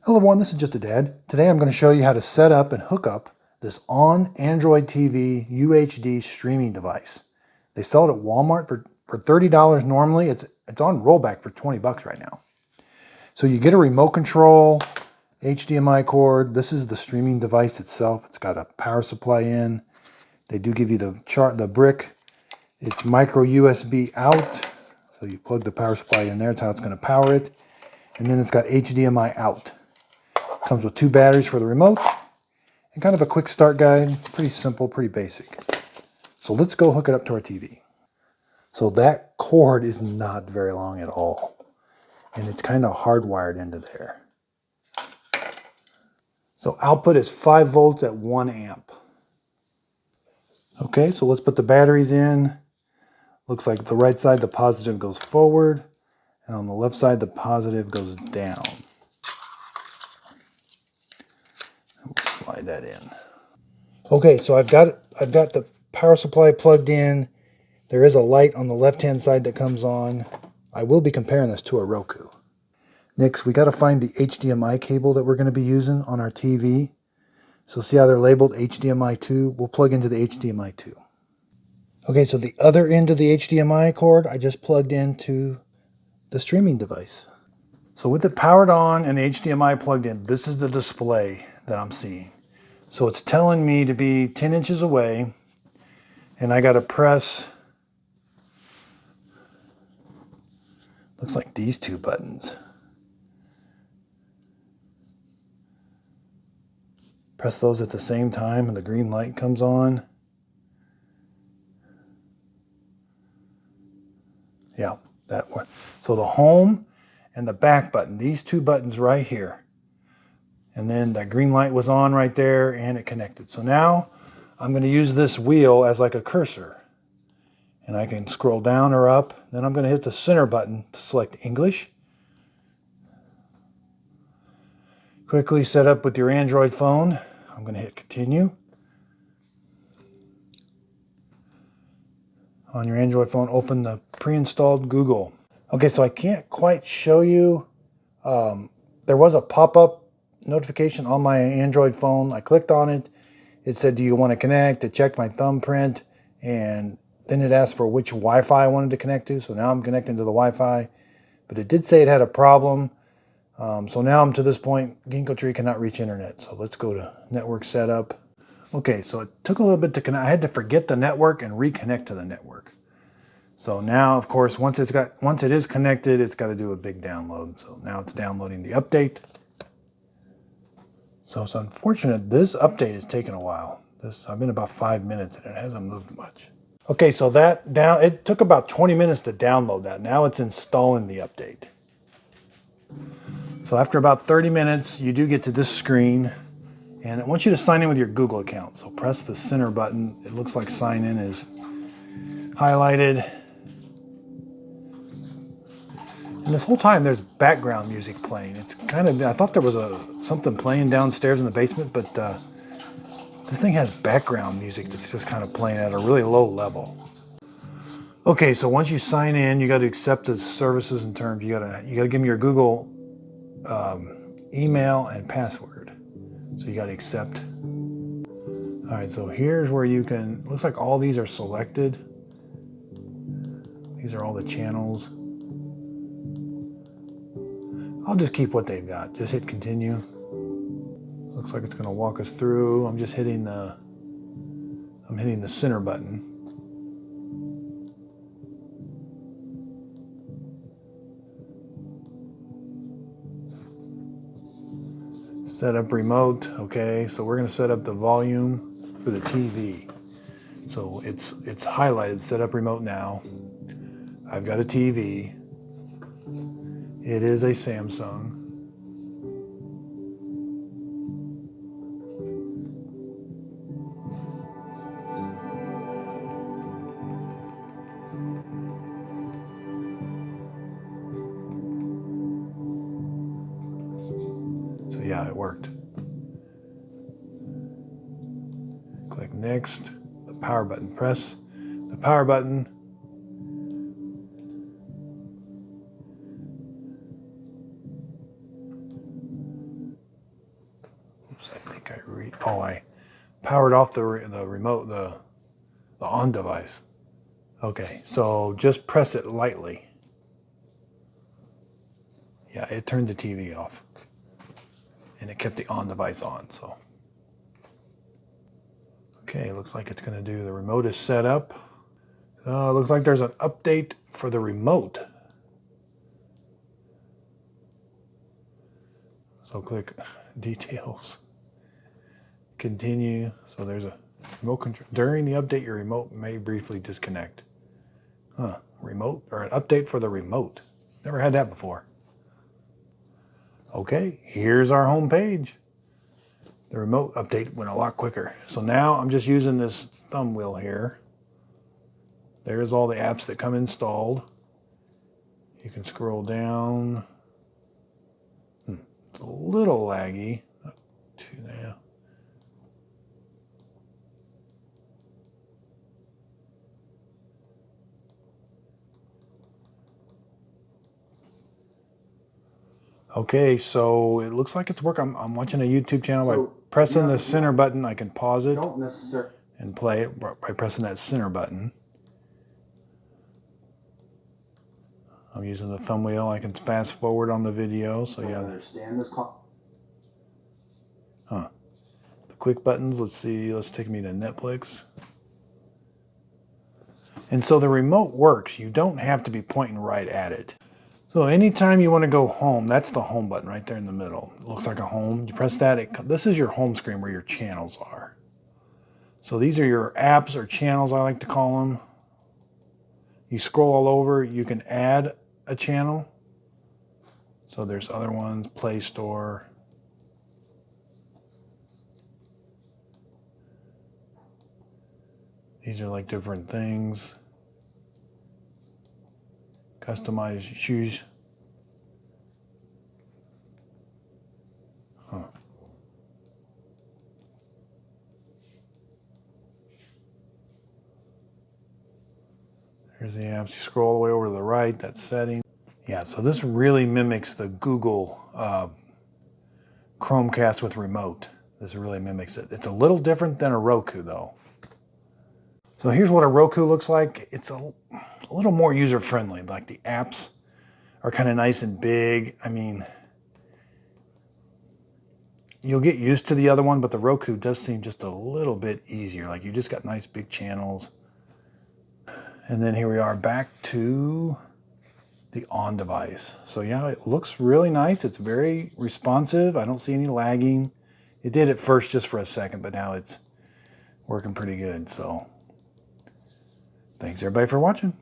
Hello everyone, this is Just a Dad. Today I'm going to show you how to set up and hook up this ONN Android TV UHD streaming device. They sell it at Walmart for $30 normally. It's on rollback for 20 bucks right now. So you get a remote control, HDMI cord. This is the streaming device itself. It's got a power supply in. They do give you the brick. It's micro USB out. So you plug the power supply in there. That's how it's going to power it. And then it's got HDMI out. Comes with 2 batteries for the remote and kind of a quick start guide. Pretty simple, pretty basic. So let's go hook it up to our TV. So that cord is not very long at all. And it's kind of hardwired into there. So output is 5 volts at 1 amp. Okay, so let's put the batteries in. Looks like the right side, the positive goes forward. And on the left side, the positive goes down. Slide that in. Okay, so I've got the power supply plugged in. There is a light on the left-hand side that comes on. I will be comparing this to a Roku. Next, we got to find the HDMI cable that we're going to be using on our TV. So see how they're labeled HDMI 2? We'll plug into the HDMI 2. Okay, so the other end of the HDMI cord, I just plugged into the streaming device. So with it powered on and the HDMI plugged in, this is the display that I'm seeing. So it's telling me to be 10 inches away, and I got to press, looks like these 2 buttons. Press those at the same time and the green light comes on. Yeah, that one. So the home and the back button, these 2 buttons right here. And then that green light was on right there and it connected. So now I'm going to use this wheel as like a cursor. And I can scroll down or up. Then I'm going to hit the center button to select English. Quickly set up with your Android phone. I'm going to hit continue. On your Android phone, open the pre-installed Google. Okay, so I can't quite show you. There was a pop-up notification on my Android phone. I clicked on it. It said, do you want to connect? It checked my thumbprint, and then it asked for which Wi-Fi I wanted to connect to. So now I'm connecting to the Wi-Fi, but it did say it had a problem. So now I'm to this point, Ginkgo tree cannot reach internet. So let's go to network setup. Okay, so it took a little bit to connect. I had to forget the network and reconnect to the network. So now, of course, once it is connected, it's got to do a big download. So now it's downloading the update. So it's unfortunate this update has taken a while. I've been about 5 minutes and it hasn't moved much. Okay, so it took about 20 minutes to download that. Now it's installing the update. So after about 30 minutes, you do get to this screen, and it wants you to sign in with your Google account. So press the center button. It looks like sign in is highlighted. And this whole time there's background music playing. It's kind of, I thought there was something playing downstairs in the basement, but this thing has background music that's just kind of playing at a really low level. Okay, so once you sign in, you got to accept the services and terms. You got to give them your Google email and password. So you got to accept. All right, so here's where you can, looks like all these are selected. These are all the channels. I'll just keep what they've got. Just hit continue. Looks like it's going to walk us through. I'm just hitting the center button. Set up remote. Okay, so we're going to set up the volume for the TV. So it's highlighted, set up remote now. I've got a TV. It is a Samsung. So yeah, it worked. Click next, the power button. Press the power button. I think I powered off the remote, the on device. Okay, so just press it lightly. Yeah, it turned the TV off. And it kept the on device on, so. Okay, looks like it's gonna do the remote is set up. So it looks like there's an update for the remote. So click details, continue. So there's a remote control. During the update, your remote may briefly disconnect. Huh, remote or an update for the remote. Never had that before. Okay, here's our home page. The remote update went a lot quicker. So now I'm just using this thumb wheel here. There's all the apps that come installed. You can scroll down. It's a little laggy. Up to now. Okay, so it looks like it's working. I'm watching a YouTube channel. So, by pressing the center button, I can pause it and play it by pressing that center button. I'm using the thumb wheel. I can fast forward on the video. So yeah. Understand this call. Huh. The quick buttons. Let's see. Let's take me to Netflix. And so the remote works. You don't have to be pointing right at it. So anytime you want to go home, that's the home button right there in the middle. It looks like a home. You press that. This is your home screen where your channels are. So these are your apps or channels, I like to call them. You scroll all over. You can add a channel. So there's other ones, Play Store. These are like different things. Customize shoes. Huh. Here's the apps. You scroll all the way over to the right, that's setting. Yeah, so this really mimics the Google Chromecast with remote. This really mimics it. It's a little different than a Roku though. So here's what a Roku looks like. It's a little more user-friendly. Like the apps are kind of nice and big. I mean, you'll get used to the other one, but the Roku does seem just a little bit easier. Like you just got nice big channels. And then here we are back to the on device. So yeah, it looks really nice. It's very responsive. I don't see any lagging. It did at first just for a second, but now it's working pretty good. So thanks everybody for watching.